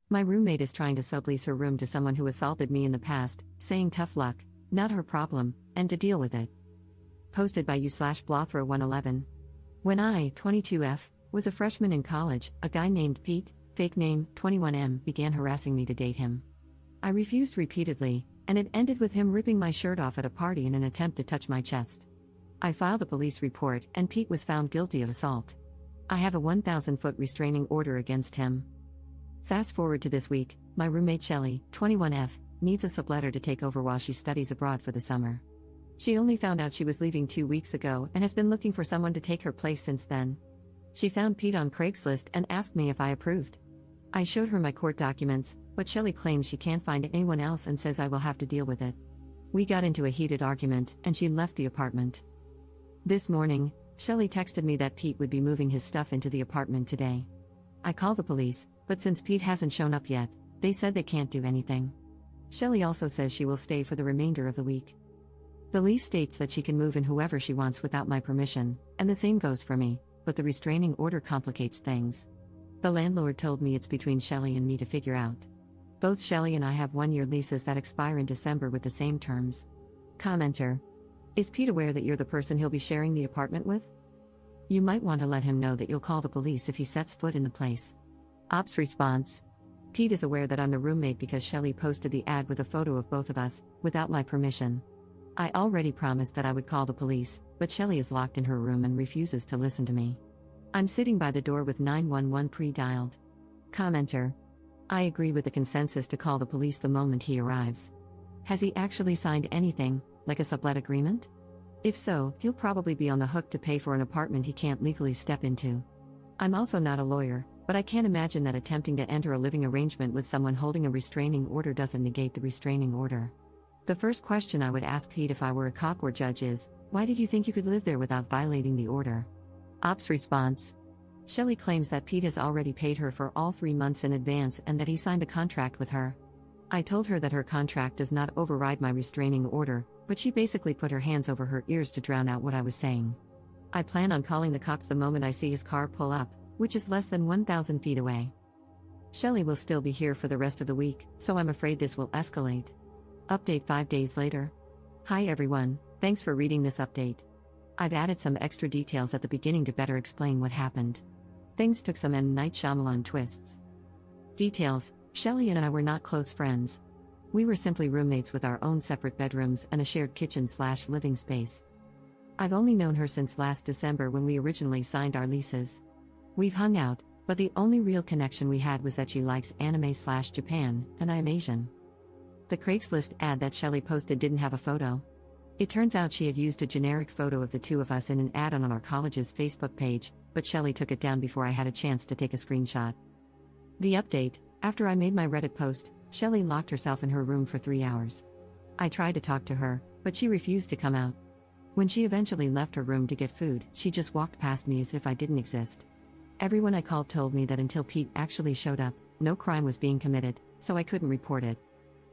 My roommate is trying to sublease her room to someone who assaulted me in the past, saying tough luck, not her problem, and to deal with it. Posted by you/Blothro111. When I, 22F, was a freshman in college, a guy named Pete, fake name 21M, began harassing me to date him. I refused repeatedly, and it ended with him ripping my shirt off at a party in an attempt to touch my chest. I filed a police report, and Pete was found guilty of assault. I have a 1,000-foot restraining order against him. Fast forward to this week, my roommate Shelly, 21F, needs a subletter to take over while she studies abroad for the summer. She only found out she was leaving 2 weeks ago and has been looking for someone to take her place since then. She found Pete on Craigslist and asked me if I approved. I showed her my court documents, but Shelly claims she can't find anyone else and says I will have to deal with it. We got into a heated argument, and she left the apartment. This morning, Shelly texted me that Pete would be moving his stuff into the apartment today. I called the police, but since Pete hasn't shown up yet, they said they can't do anything. Shelly also says she will stay for the remainder of the week. The lease states that she can move in whoever she wants without my permission, and the same goes for me, but the restraining order complicates things. The landlord told me it's between Shelly and me to figure out. Both Shelly and I have 1-year leases that expire in December with the same terms. Commenter. Is Pete aware that you're the person he'll be sharing the apartment with? You might want to let him know that you'll call the police if he sets foot in the place. Ops response. Pete is aware that I'm the roommate because Shelly posted the ad with a photo of both of us, without my permission. I already promised that I would call the police, but Shelly is locked in her room and refuses to listen to me. I'm sitting by the door with 911 pre-dialed. Commenter. I agree with the consensus to call the police the moment he arrives. Has he actually signed anything, like a sublet agreement? If so, he'll probably be on the hook to pay for an apartment he can't legally step into. I'm also not a lawyer, but I can't imagine that attempting to enter a living arrangement with someone holding a restraining order doesn't negate the restraining order. The first question I would ask Pete if I were a cop or judge is, why did you think you could live there without violating the order? Ops response. Shelly claims that Pete has already paid her for all 3 months in advance and that he signed a contract with her. I told her that her contract does not override my restraining order, but she basically put her hands over her ears to drown out what I was saying. I plan on calling the cops the moment I see his car pull up, which is less than 1,000 feet away. Shelly will still be here for the rest of the week, so I'm afraid this will escalate. Update 5 days later. Hi everyone, thanks for reading this update. I've added some extra details at the beginning to better explain what happened. Things took some M. Night Shyamalan twists. Details: Shelly and I were not close friends. We were simply roommates with our own separate bedrooms and a shared kitchen/living space. I've only known her since last December when we originally signed our leases. We've hung out, but the only real connection we had was that she likes anime/Japan, and I am Asian. The Craigslist ad that Shelly posted didn't have a photo. It turns out she had used a generic photo of the two of us in an ad on our college's Facebook page, but Shelly took it down before I had a chance to take a screenshot. The update: after I made my Reddit post, Shelly locked herself in her room for 3 hours. I tried to talk to her, but she refused to come out. When she eventually left her room to get food, she just walked past me as if I didn't exist. Everyone I called told me that until Pete actually showed up, no crime was being committed, so I couldn't report it.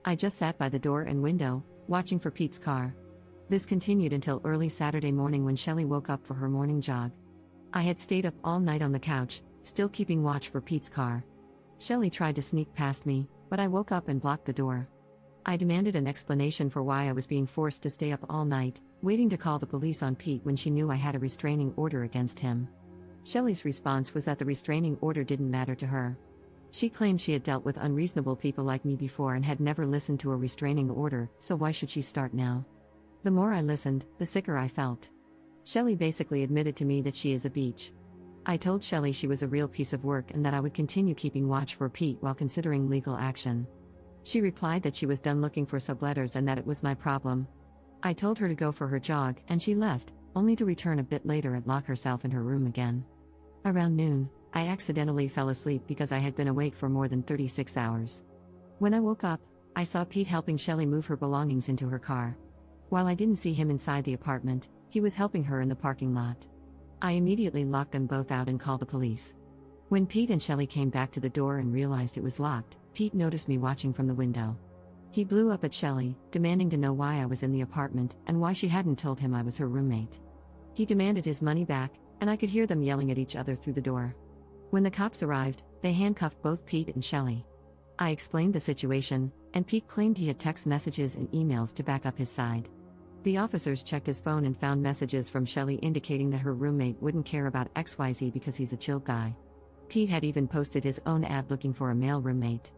I just sat by the door and window, watching for Pete's car. This continued until early Saturday morning when Shelly woke up for her morning jog. I had stayed up all night on the couch, still keeping watch for Pete's car. Shelly tried to sneak past me, but I woke up and blocked the door. I demanded an explanation for why I was being forced to stay up all night, waiting to call the police on Pete when she knew I had a restraining order against him. Shelly's response was that the restraining order didn't matter to her. She claimed she had dealt with unreasonable people like me before and had never listened to a restraining order, so why should she start now? The more I listened, the sicker I felt. Shelly basically admitted to me that she is a beach. I told Shelly she was a real piece of work and that I would continue keeping watch for Pete while considering legal action. She replied that she was done looking for subletters and that it was my problem. I told her to go for her jog, and she left, only to return a bit later and lock herself in her room again. Around noon, I accidentally fell asleep because I had been awake for more than 36 hours. When I woke up, I saw Pete helping Shelly move her belongings into her car. While I didn't see him inside the apartment, he was helping her in the parking lot. I immediately locked them both out and called the police. When Pete and Shelly came back to the door and realized it was locked, Pete noticed me watching from the window. He blew up at Shelly, demanding to know why I was in the apartment and why she hadn't told him I was her roommate. He demanded his money back, and I could hear them yelling at each other through the door. When the cops arrived, they handcuffed both Pete and Shelly. I explained the situation, and Pete claimed he had text messages and emails to back up his side. The officers checked his phone and found messages from Shelley indicating that her roommate wouldn't care about XYZ because he's a chill guy. Pete had even posted his own ad looking for a male roommate.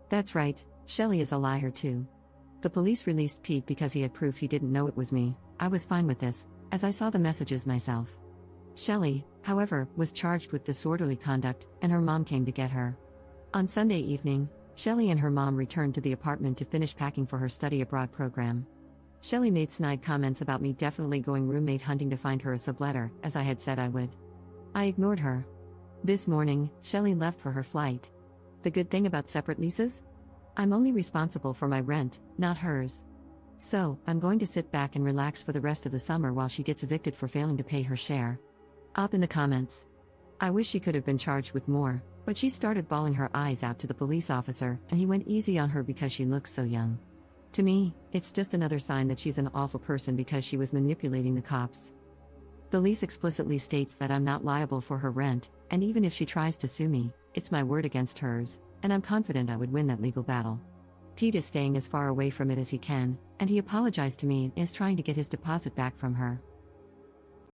That's right, Shelley is a liar too. The police released Pete because he had proof he didn't know it was me. I was fine with this, as I saw the messages myself. Shelley, however, was charged with disorderly conduct, and her mom came to get her. On Sunday evening, Shelley and her mom returned to the apartment to finish packing for her study abroad program. Shelley made snide comments about me definitely going roommate hunting to find her a subletter, as I had said I would. I ignored her. This morning, Shelley left for her flight. The good thing about separate leases? I'm only responsible for my rent, not hers. So, I'm going to sit back and relax for the rest of the summer while she gets evicted for failing to pay her share. Up in the comments. I wish she could have been charged with more, but she started bawling her eyes out to the police officer, and he went easy on her because she looks so young. To me, it's just another sign that she's an awful person because she was manipulating the cops. The lease explicitly states that I'm not liable for her rent, and even if she tries to sue me, it's my word against hers, and I'm confident I would win that legal battle. Pete is staying as far away from it as he can, and he apologized to me and is trying to get his deposit back from her.